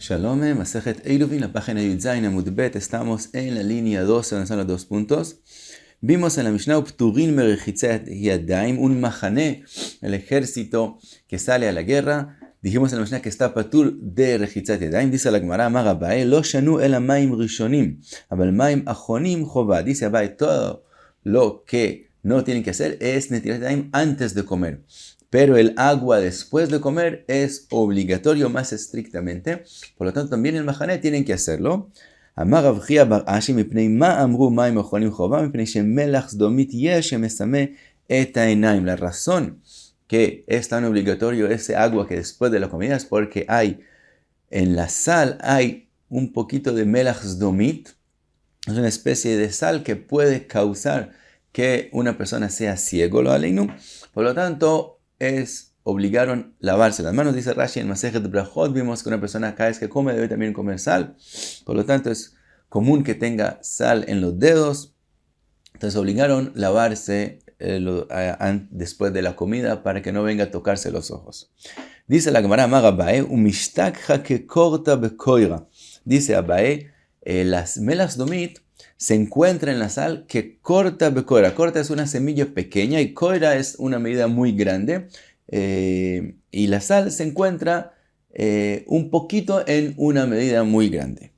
Shalom, Masejet Eiruvin, la página Yudzayin Amud Bet. Estamos en la línea 12, donde están los 2 puntos. Vimos en la Mishnah Pturin Merechitzat Yadayim, un mahané, el ejército que sale a la guerra. Dijimos en la Mishnah que está patur de Rechitzat Yadayim. Dice la Gemara, Amar Abaye, Lo shanu el mayim rishonim, abal mayim achonim chova. Dice Abaye, todo lo que no tienen que hacer es netilat yadayim antes de comer. Pero el agua después de comer es obligatorio más estrictamente. Por lo tanto, también el mahané tienen que hacerlo. Amar Rav Chia bar Ashi mipnei ma amru mayim achonim chova mipnei shemelach sdomit yesh shemesame et ha'einayim. La razón que es tan obligatorio ese agua que después de la comida es porque en la sal hay un poquito de melach sdomit. Es una especie de sal que puede causar que una persona sea ciego, lo aleinu. Por lo tanto, obligaron lavarse las manos. Dice Rashi en Masejet Brachot, vimos que una persona cada vez que come debe también comer sal. Por lo tanto, es común que tenga sal en los dedos. Entonces obligaron lavarse después de la comida para que no venga a tocarse los ojos. Dice la Gemara Amar Abaye, umishtakha kekorta bekoira. Dice Abaye, las melas domit se encuentra en la sal que corta becoira. Corta es una semilla pequeña y coira es una medida muy grande. Y la sal se encuentra un poquito en una medida muy grande.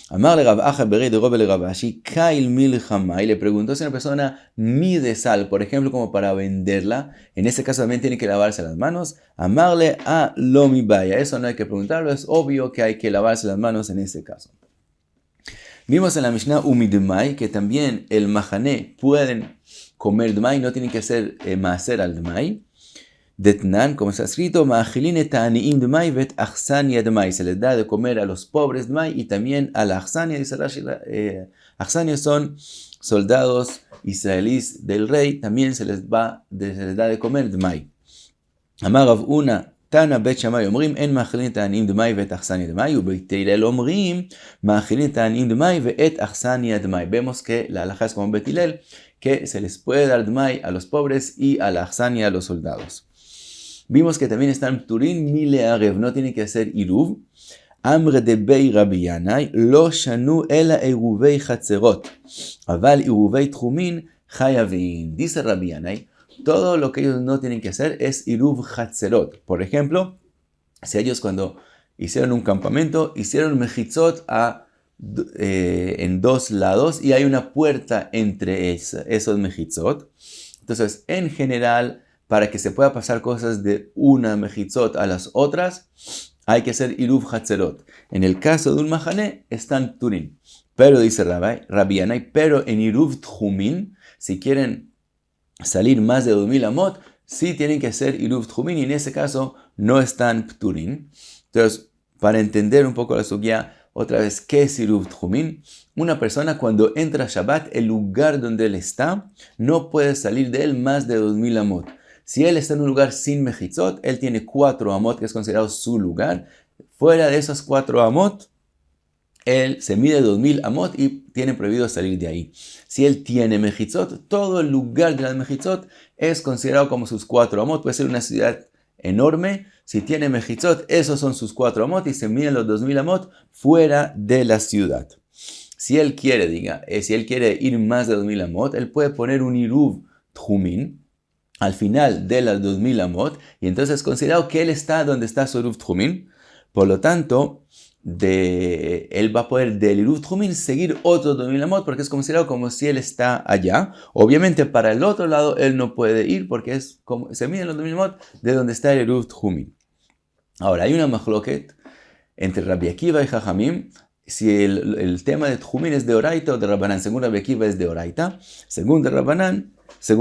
Amar le Rav Acha berei de Robe le Rav Ashi, kail milchama. Y le preguntó si una persona mide sal, por ejemplo, como para venderla. En ese caso también tiene que lavarse las manos. Amarle a lo mi baya. Eso no hay que preguntarlo. Es obvio que hay que lavarse las manos en ese caso. Vimos en la Mishnah umidmai que también el mahané pueden comer dmai, no tienen que hacer maaser al dmai. Detnan, como está escrito, ma'achilin et ha'aniim dmai vet achsania dmai. Se les da de comer a los pobres dmai y también a la achsania. Dice Rashi, achsania son soldados israelíes del rey, también se les da de comer dmai. Amar Rav Una Tana Bet Shammai אומרים אין מאכילים את העניים דמאי ואת אכסניה דמאי ובית הלל אומרים מאכילים את העניים דמאי ואת אכסניה דמאי. Vemos que la halajá es como Bet Hillel, que se les puede dar dmai a los pobres y a la aksania a los soldados. Vimos que también están pturin milearev, no tienen que hacer iruv. Amre de bei Rabbi Yanai lo shanu ela iruvei chatzerot aval iruvei tchumin chayavin. Dice Rabbi Yanai, todo lo que ellos no tienen que hacer es iruv chatzerot. Por ejemplo, si ellos cuando hicieron un campamento, hicieron mejitzot en dos lados y hay una puerta entre esos mejitzot. Entonces, en general, para que se pueda pasar cosas de una mejitzot a las otras, hay que hacer iruv chatzerot. En el caso de un mahané, están turin. Pero dice Rabbi Yanai, pero en iruv tchumin, si quieren salir más de 2000 amot, sí tienen que hacer iruv tchumin y en ese caso no están pturin. Entonces, para entender un poco la sugya, otra vez, ¿qué es iruv tchumin? Una persona cuando entra a Shabbat, el lugar donde él está, no puede salir de él más de 2000 amot. Si él está en un lugar sin mejitzot, él tiene 4 amot, que es considerado su lugar. Fuera de esos 4 amot, él se mide 2000 amot y tiene prohibido salir de ahí. Si él tiene mejitzot, todo el lugar de las mejitzot es considerado como sus 4 amot. Puede ser una ciudad enorme. Si tiene mejitzot, esos son sus 4 amot y se miden los 2000 amot fuera de la ciudad. Si él quiere, si él quiere ir más de 2000 amot, él puede poner un iruv tchumin al final de las 2000 amot y entonces es considerado que él está donde está su iruv tchumin. Por lo tanto, él va a poder del iruv tchumin seguir otros 2000 amot porque es considerado como si él está allá. Obviamente para el otro lado él no puede ir porque se miden los 2000 amot de donde está el iruv tchumin. Ahora hay una machloket entre Rabbi Akiva y Jajamim si el tema de tchumin es de oraita o de Rabbanán. Según Rabbi Akiva es de oraita, según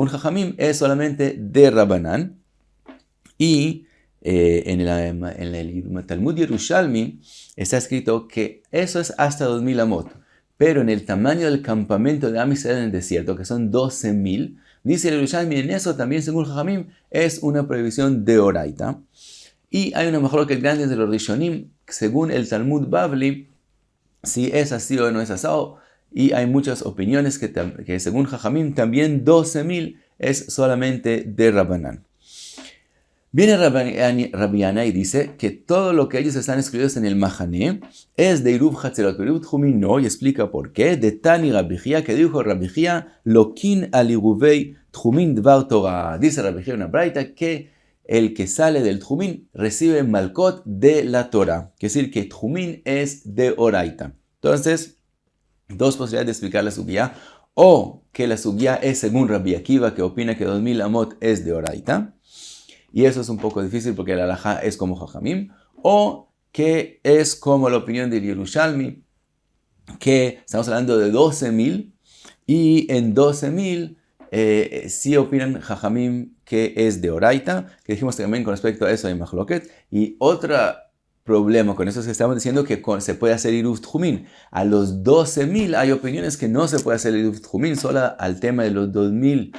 Jajamim es solamente de Rabbanán. Y en el Talmud Yerushalmi está escrito que eso es hasta 2000 amot. Pero en el tamaño del campamento de Am Israel en el desierto, que son 12,000, dice el Yerushalmi, en eso también, según Jajamim, es una prohibición de oraita. Y hay una mejor que el grande de los Rishonim, según el Talmud Bavli, si es así o no es asado. Y hay muchas opiniones que según Jajamim, también 12,000 es solamente de Rabbanán. Viene Rabbi Yana y dice que todo lo que ellos están escritos en el Mahané es de Iruv Hatzerot, pero Iruv Tjumin no, y explica por qué. De Tani Rabbi Jia, que dijo Rabbi Jia, Lokin al Iruvei Tjumin Dvar Torah. Dice Rabbi Jia una braita que el que sale del Tjumin recibe Malkot de la Torah. Quiere decir que Tjumin es de Oraita. Entonces, dos posibilidades de explicar la sugya. O que la sugya es según Rabbi Akiva, que opina que 2000 amot es de Oraita. Y eso es un poco difícil porque el halajá es como Jajamim. O que es como la opinión de Yerushalmi, que estamos hablando de 12.000. Y en 12.000 sí opinan Jajamim que es de Oraita. Que dijimos también con respecto a eso hay Mahloket. Y otro problema con eso es que estamos diciendo que se puede hacer Iruv Tjumin. A los 12.000 hay opiniones que no se puede hacer Iruv Tjumin. Solo al tema de los 2.000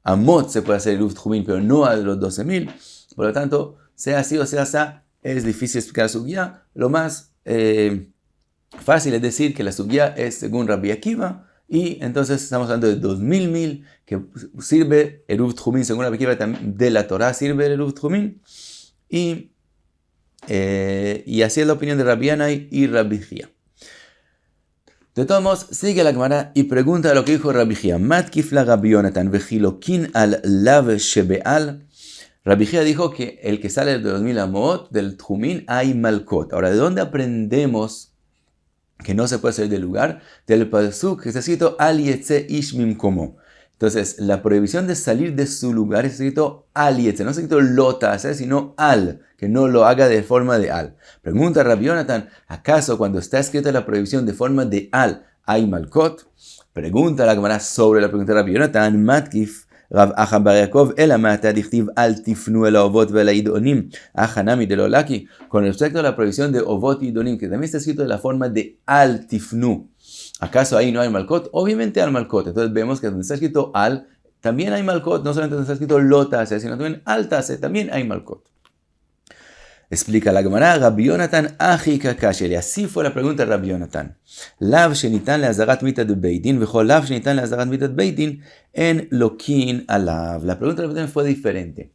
Amot se puede hacer Iruv Tjumin, pero no a los 12.000. Por lo tanto, sea así o sea así, es difícil explicar la sugya. Lo más fácil es decir que la sugya es según Rabbi Akiva. Y entonces estamos hablando de 2.000 que sirve Iruv Tjumin según Rabbi Akiva, de la Torah sirve el Iruv Tjumin. Y así es la opinión de Rabbi Yanai y Rabbi Jia. De todos modos, sigue la Gemara y pregunta lo que dijo Rabbi Jia. Matkif la Rabbi Yonatan vejilokin al lav shebeal. Rabbi Jia dijo que el que sale de 2000 amot del Tjumin hay malkot. Ahora, ¿de dónde aprendemos que no se puede salir del lugar? Del pasuk que está escrito al yetze ish mimkomo. Entonces, la prohibición de salir de su lugar es escrito al yetze, no es escrito lota, sino al, que no lo haga de forma de al. Pregunta Rabbi Yonatan, ¿acaso cuando está escrita la prohibición de forma de al hay malkot? Pregunta la Gemara sobre la pregunta de Rabbi Yonatan, matkif Rav Acha bar Yaakov, ela ma'ata dichtiv al tifnu el ovot vel idonim, achanami de lo laki. Con respecto a la prohibición de ovot y idonim, que también está escrito de la forma de al tifnu, ¿acaso ahí no hay malkot? Obviamente hay malkot. Entonces vemos que donde está escrito al, también hay malkot. No solamente donde está escrito lotase, sino también altase, también hay malkot. Explica la Gemara, Rabbi Yonatan achi kakasher. Y así fue la pregunta de Rabbi Yonatan. Lav shenitan leazarat mitat beidin, vechol lav shenitan leazarat mitat beidin, en lokin alav. La pregunta de Rabbi Yonatan fue diferente.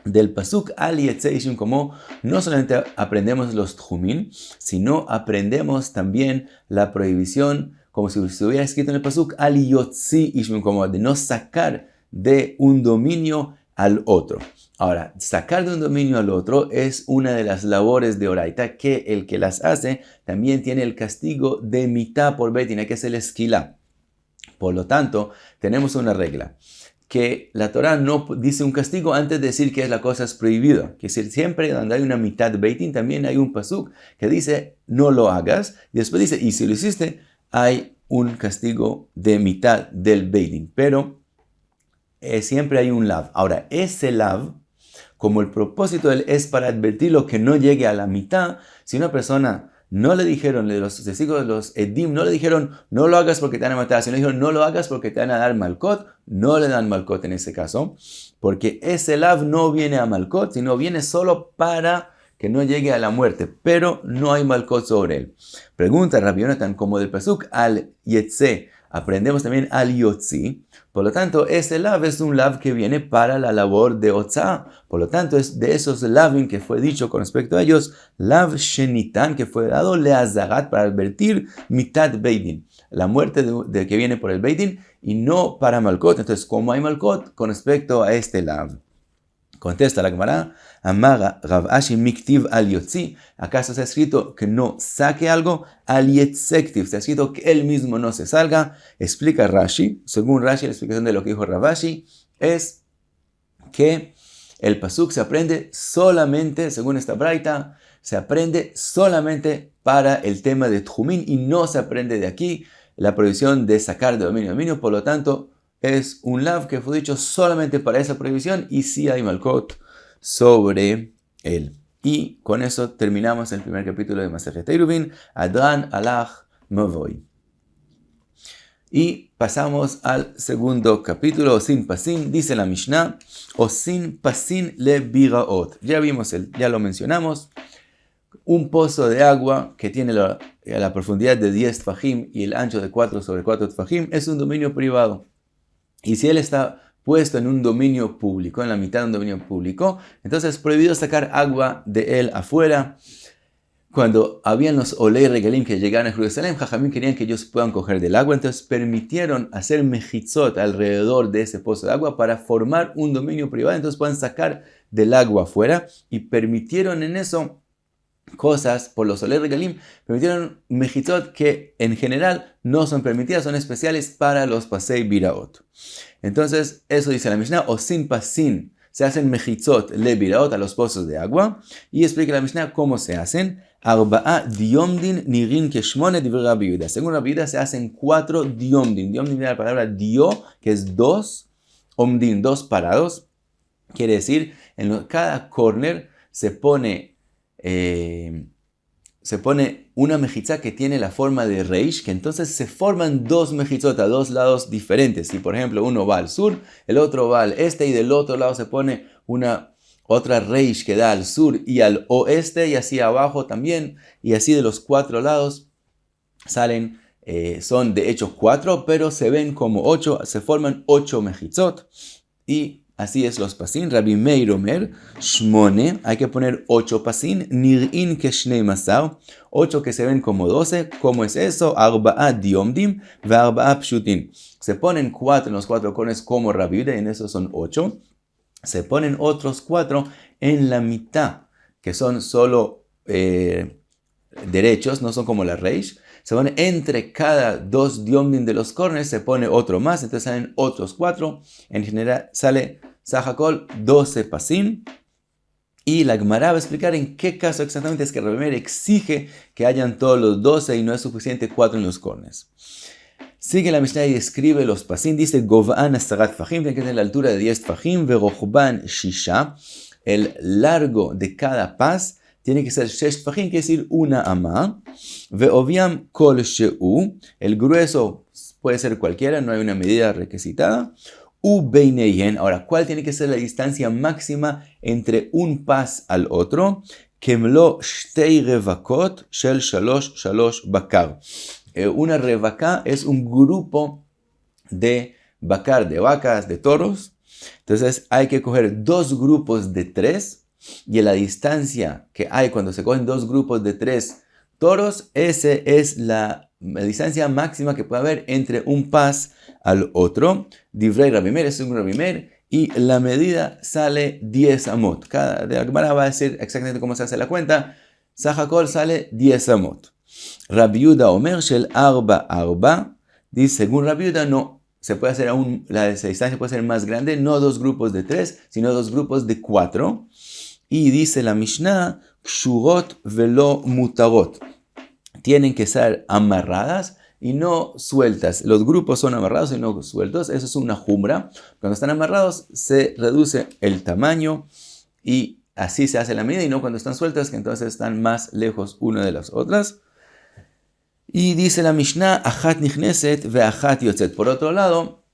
Del pasuk al yetze ishim como no solamente aprendemos los tjumin, sino aprendemos también la prohibición, como si se hubiera escrito en el pasuk al yotzi ishim como de no sacar de un dominio al otro. Ahora, sacar de un dominio al otro es una de las labores de Oraita, que el que las hace también tiene el castigo de mitad por betin, hay que hacer el esquila. Por lo tanto, tenemos una regla, que la Torah no dice un castigo antes de decir que la cosa es prohibida. Que siempre donde hay una mitad beitin, también hay un pasuk que dice no lo hagas, y después dice, y si lo hiciste, hay un castigo de mitad del beitin. Pero siempre hay un lav. Ahora, ese lav, como el propósito de él es para advertir lo que no llegue a la mitad, si una persona no le dijeron, los testigos, los edim, no le dijeron, no lo hagas porque te van a matar, sino le dijeron, no lo hagas porque te van a dar malkot, no le dan malkot en ese caso, porque ese lav no viene a malkot, sino viene solo para que no llegue a la muerte, pero no hay malkot sobre él. Pregunta Rabbi Yonatan, como del pasuk al yetze, aprendemos también al yotzi. Por lo tanto, ese lav es un lav que viene para la labor de Otzá. Por lo tanto, es de esos lavim que fue dicho con respecto a ellos, lav shenitan, que fue dado leazagat para advertir mitad beidin, la muerte de que viene por el beidin, y no para malkot. Entonces, ¿cómo hay malkot con respecto a este lav? Contesta la Gemara, Amar Rav Ashi miktiv al yotzi. ¿Acaso está escrito que no saque algo? Al yetzektiv. Está escrito que él mismo no se salga. Explica Rashi. Según Rashi, la explicación de lo que dijo Rav Ashi es que el pasuk se aprende solamente, según esta braita, se aprende solamente para el tema de Tjumin y no se aprende de aquí la prohibición de sacar de dominio a dominio. Por lo tanto, es un lav que fue dicho solamente para esa prohibición y sí hay malkot sobre él. Y con eso terminamos el primer capítulo de Masejet Eruvin, Adran Alach Mavoy. Y pasamos al segundo capítulo, Osin Pasin, dice la Mishnah, Osin Pasin le Biraot. Ya vimos, ya lo mencionamos, un pozo de agua que tiene la profundidad de 10 tfajim y el ancho de 4 sobre 4 tfajim es un dominio privado. Y si él está puesto en un dominio público, en la mitad de un dominio público, entonces es prohibido sacar agua de él afuera. Cuando habían los olei regalim que llegaron a Jerusalén, Jajamín querían que ellos puedan coger del agua, entonces permitieron hacer mejitzot alrededor de ese pozo de agua para formar un dominio privado, entonces puedan sacar del agua afuera, y permitieron en eso cosas por los olei regalim, permitieron mejitzot que en general no son permitidas, son especiales para los pasei biraot. Entonces eso dice la Mishnah, o sin pasin se hacen mejitzot le biraot, a los pozos de agua, y explica la Mishnah cómo se hacen. Arba'a diomdin nirin keshmone divrei Rabbi Yehuda. Según Rabbi Yehuda se hacen 4 diomdin. Diomdin viene la palabra dio, que es 2, omdin, 2 parados. Quiere decir, en cada corner se pone una mejitza que tiene la forma de reish, que entonces se forman 2 mejitzot a 2 lados diferentes. Si por ejemplo uno va al sur, el otro va al este, y del otro lado se pone otra reish que da al sur y al oeste, y así abajo también, y así de los 4 lados salen, son de hecho 4, pero se ven como 8, se forman 8 mejitzot, y así es los pasin. Rabbi Meir Omer, shmone, hay que poner 8 pasin, nir'in keshnei masar, 8 que se ven como 12. ¿Cómo es eso? Arba'a diomdim ve arba'a pshutin. Se ponen 4 en los 4 corners como Rabbi Yehuda, y en eso son 8. Se ponen otros 4 en la mitad, que son solo derechos, no son como la reish. Se pone entre cada 2 diomdim de los corners, se pone otro más, entonces salen otros 4. En general sale Sahakol 12 pasim. Y la Gemara va a explicar en qué caso exactamente es que Rabbi Meir exige que hayan todos los 12 y no es suficiente 4 en los corners. Sigue la Mishnah y describe los pasim. Dice, Gov'an asarat fajim, tiene que tener la altura de 10 fajim, verochban shisha, el largo de cada pas tiene que ser 6 fajim, quiere decir una amá, ve'oviam kol she'u, el grueso puede ser cualquiera, no hay una medida requisitada, ubeineihen, ahora, ¿cuál tiene que ser la distancia máxima entre un pas al otro? Kemlo shtei revakot shel shalosh bakar. Una revaká es un grupo de bakar, de vacas, de toros. Entonces hay que coger 2 grupos de 3, y la distancia que hay cuando se cogen 2 grupos de 3 toros, esa es la distancia máxima que puede haber entre un pas al otro. Divrei Rabbi Meir, es un Rabbi Meir, y la medida sale 10 amot. Cada de la Gemara va a decir exactamente cómo se hace la cuenta. Sahakol sale 10 amot. Rabbi Yehuda Omer shel arba, dice, según Rabbi Yehuda, no, se puede hacer aún, la distancia puede ser más grande, no 2 grupos de 3, sino 2 grupos de 4. Y dice la Mishnah, kshurot velo mutarot, tienen que ser amarradas y no sueltas. Los grupos son amarrados y no sueltos, eso es una jumbra. Cuando están amarrados se reduce el tamaño, y así se hace la medida, y no cuando están sueltas, que entonces están más lejos una de las otras. Y dice la Mishnah, achat nichneset ve achat yotzet. Por otro lado,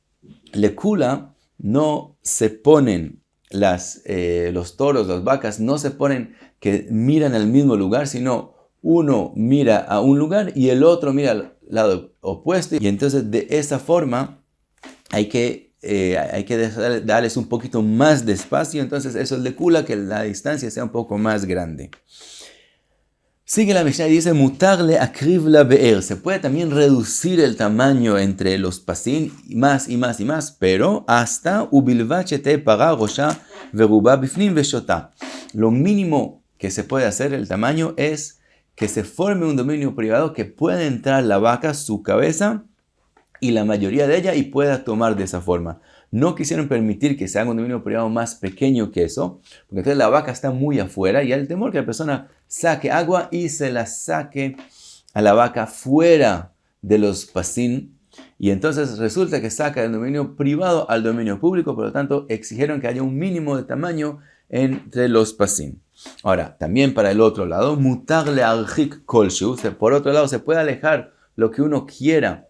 lekula, no se ponen los toros, las vacas, no se ponen que miran al mismo lugar, sino uno mira a un lugar y el otro mira al lado opuesto. Y entonces de esa forma hay que darles un poquito más de espacio. Entonces eso es lekula, que la distancia sea un poco más grande. Sigue la Mishnah y dice, mutarle akriv la be'er. Se puede también reducir el tamaño entre los pasim, más y más y más, pero hasta ubilvat shete para rosha veruba bifnim veshota. Lo mínimo que se puede hacer, el tamaño, es que se forme un dominio privado que pueda entrar la vaca, su cabeza y la mayoría de ella, y pueda tomar de esa forma. No quisieron permitir que se haga un dominio privado más pequeño que eso, porque entonces la vaca está muy afuera y hay el temor que la persona saque agua y se la saque a la vaca fuera de los pasim, y entonces resulta que saca del dominio privado al dominio público. Por lo tanto, exigieron que haya un mínimo de tamaño entre los pasim. Ahora, también para el otro lado, mutarle arjik kolshu, por otro lado se puede alejar lo que uno quiera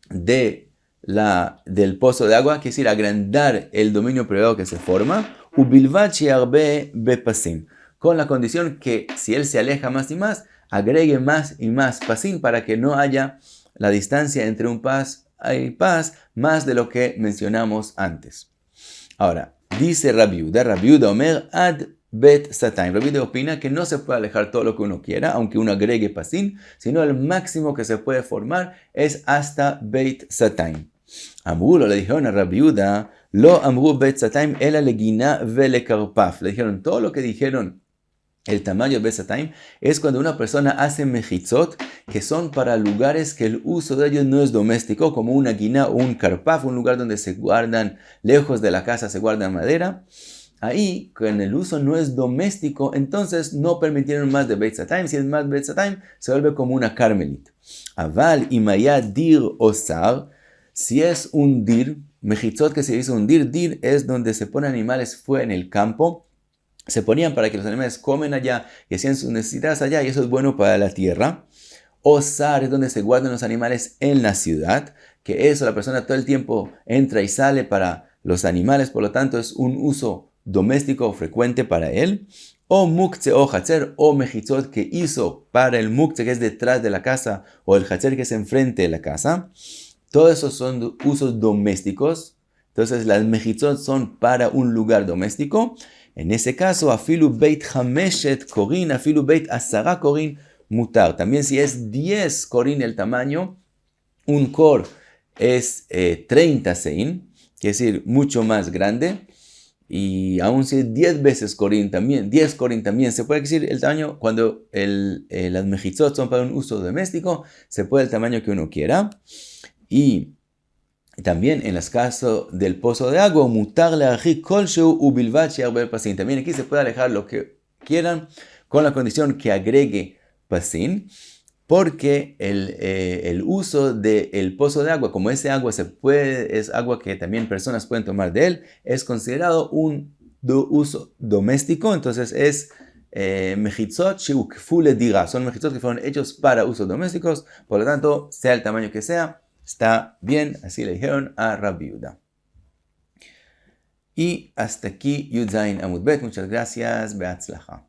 del pozo de agua, que es decir, agrandar el dominio privado que se forma, ubilvat she'arbe bepasim, con la condición que si él se aleja más y más, agregue más y más pasim, para que no haya la distancia entre un pas y pas más de lo que mencionamos antes. Ahora, dice Rabbi Yehuda Omer ad bet sataim. Rabbi Yehuda opina que no se puede alejar todo lo que uno quiera, aunque uno agregue pasin, sino el máximo que se puede formar es hasta bet sataim. Amrulo, le dijeron a Rabbi Yehuda, lo amru bet sataim ela legina vele karpaf. Le dijeron, todo lo que dijeron el tamaño de bet sataim es cuando una persona hace mejitzot, que son para lugares que el uso de ellos no es doméstico, como una guiná o un karpaf, un lugar donde se guardan, lejos de la casa se guarda madera. Ahí, con el uso no es doméstico, entonces no permitieron más de bet sataim. Si es más bet sataim, se vuelve como una carmelit. Aval imaya dir osar, si es un dir, mejitzot que se dice un dir es donde se ponen animales fuera en el campo, se ponían para que los animales comen allá y hacían sus necesidades allá, y eso es bueno para la tierra. Osar es donde se guardan los animales en la ciudad, que eso la persona todo el tiempo entra y sale para los animales, por lo tanto es un uso doméstico o frecuente para él. O muktzeh o hatzer o mejitzot que hizo para el muktzeh que es detrás de la casa o el hatzer que es enfrente de la casa. Todos esos son usos domésticos. Entonces las mejitzot son para un lugar doméstico. En ese caso, afilu beit hameshet korin, afilu beit asara korin mutar. También si es 10 korin el tamaño, un kor es 30 sein, quiere decir mucho más grande. Y aún si es 10 veces korin también, 10 korin también, se puede decir el tamaño, cuando las mejitzot son para un uso doméstico, se puede el tamaño que uno quiera. Y también en los casos del pozo de agua, mutar le'arjik kolsheu ubilvat she'arbe pasin. También aquí se puede alejar lo que quieran con la condición que agregue pasin, porque el uso del pozo de agua, como ese agua es agua que también personas pueden tomar de él, es considerado un uso doméstico. Entonces es mejitzot sheukfu ledira, son mejitzot que fueron hechos para usos domésticos, por lo tanto, sea el tamaño que sea, está bien, así le dijeron a Rabbi Yehuda. Y hasta aquí Yud Zayin Amud Bet. Muchas gracias. Beatzlacha.